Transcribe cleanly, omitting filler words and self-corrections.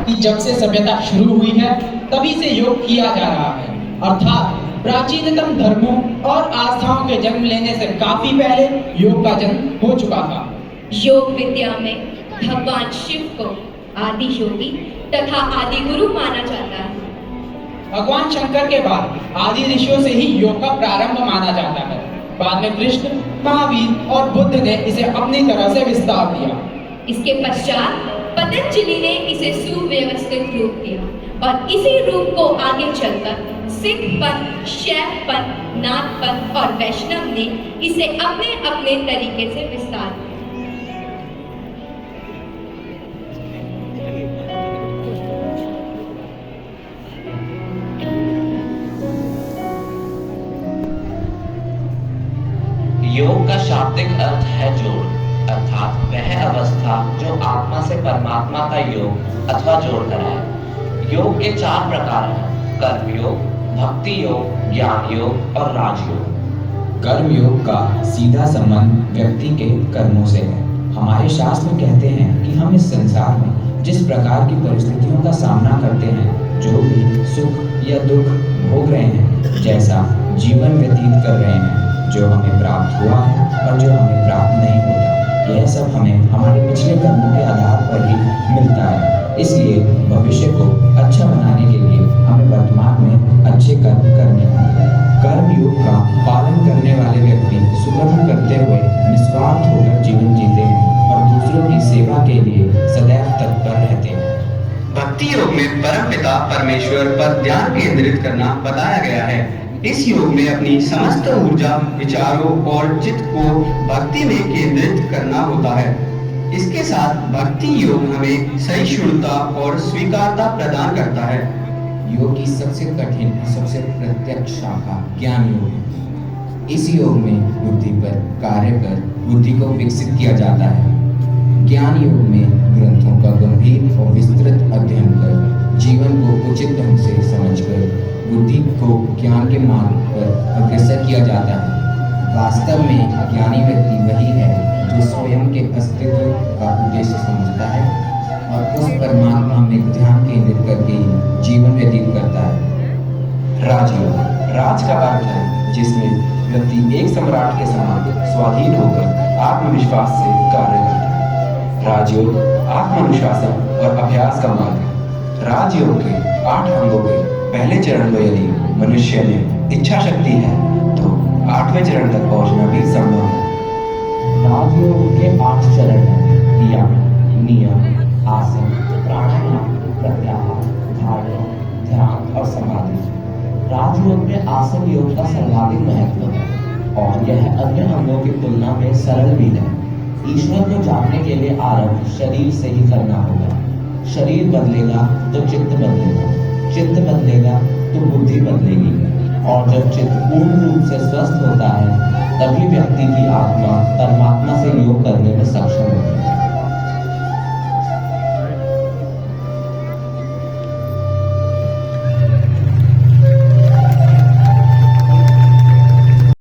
कि जब से सभ्यता शुरू हुई है तभी से योग किया जा रहा है, अर्थात प्राचीनतम धर्मों और आस्थाओं के जन्म लेने से काफी पहले योग का जन्म हो चुका था। योग विद्या में भगवान शिव को आदि योगी तथा आदि गुरु माना जाता है। भगवान शंकर के बाद आदि ऋषियों से ही योग का प्रारंभ माना जाता है। बाद में कृष्ण, महावीर और बुद्ध ने इसे अपनी तरह से विस्तार दिया। इसके पश्चात पतंजलि ने इसे सुव्यवस्थित रूप दिया और इसी रूप को आगे चलकर सिख पंथ, शैव पंथ, नाथ पंथ और वैष्णव ने इसे अपने अपने तरीके से विस्तार किया। योग का शाब्दिक अर्थ है जोड़, अर्थात वह अवस्था जो आत्मा से परमात्मा का योग अथवा जोड़ कराए। योग के 4 प्रकार हैं: कर्म योग, भक्ति योग, ज्ञान योग और राजयोग। कर्म योग का सीधा संबंध व्यक्ति के कर्मों से है। हमारे शास्त्र कहते हैं कि हम इस संसार में जिस प्रकार की परिस्थितियों का सामना करते हैं, जो भी सुख या दुख भोग रहे हैं, जैसा जीवन व्यतीत कर रहे हैं, जो हमें प्राप्त हुआ है और जो हमें प्राप्त नहीं होता, यह सब हमें हमारे पिछले कर्मों के आधार पर ही मिलता है। इसलिए भविष्य को अच्छा बनाने के लिए हमें वर्तमान में अच्छे कर्म करने होंगे। कर्म योग का पालन करने वाले व्यक्ति सुकर्म करते हुए निस्वार्थ होकर जीवन जीते हैं और दूसरों की सेवा के लिए सदैव तत्पर रहते हैं। भक्ति योग में परमपिता परमेश्वर पर ध्यान केंद्रित करना बताया गया है। इस योग में अपनी समस्त ऊर्जा, विचारों और चित्त को भक्ति में केंद्रित करना होता है। इसके साथ भक्ति योग हमें सहिष्णुता और स्वीकारता प्रदान करता है। योग की सबसे कठिन, सबसे प्रत्यक्ष शाखा ज्ञान योग है। इस योग में बुद्धि पर कार्य कर बुद्धि को विकसित किया जाता है। ज्ञान योग में ग्रंथों का गंभीर और विस्तृत अध्ययन कर जीवन को उचित ढंग से समझकर बुद्धि को ज्ञान के मार्ग पर अग्रसर किया जाता है। वास्तव में ज्ञानी व्यक्ति वही है जो स्वयं के अस्तित्व का उद्देश्य समझता है और उस परमात्मा में ध्यान केंद्रित करके जीवन व्यतीत करता है। राजयोग, राज का अर्थ है जिसमें व्यक्ति एक सम्राट के समान स्वाधीन होकर आत्मविश्वास से कार्य करता है। राजयोग आत्मानुशासन और अभ्यास का मार्ग है। राजयोग के 8 अंगों के पहले चरण में यदि मनुष्य में इच्छा शक्ति है तो 8वें चरण तक पहुंचना भी संभव है। राजयोग के 8 चरण हैं: नियम, आसन, प्राणायाम, प्रत्याहार, धारणा, ध्यान और समाधि। राजयोग में आसन योग का सर्वाधिक महत्व है और यह अन्य अंगों की तुलना में सरल भी है। ईश्वर को जानने के लिए आरंभ शरीर से ही करना होगा। शरीर बदलेगा तो चित्त बदलेगा, चित्त बदलेगा तो बुद्धि बदलेगी और जब चित्त पूर्ण रूप से स्वस्थ होता है तभी व्यक्ति की आत्मा परमात्मा से योग करने में सक्षम होती है।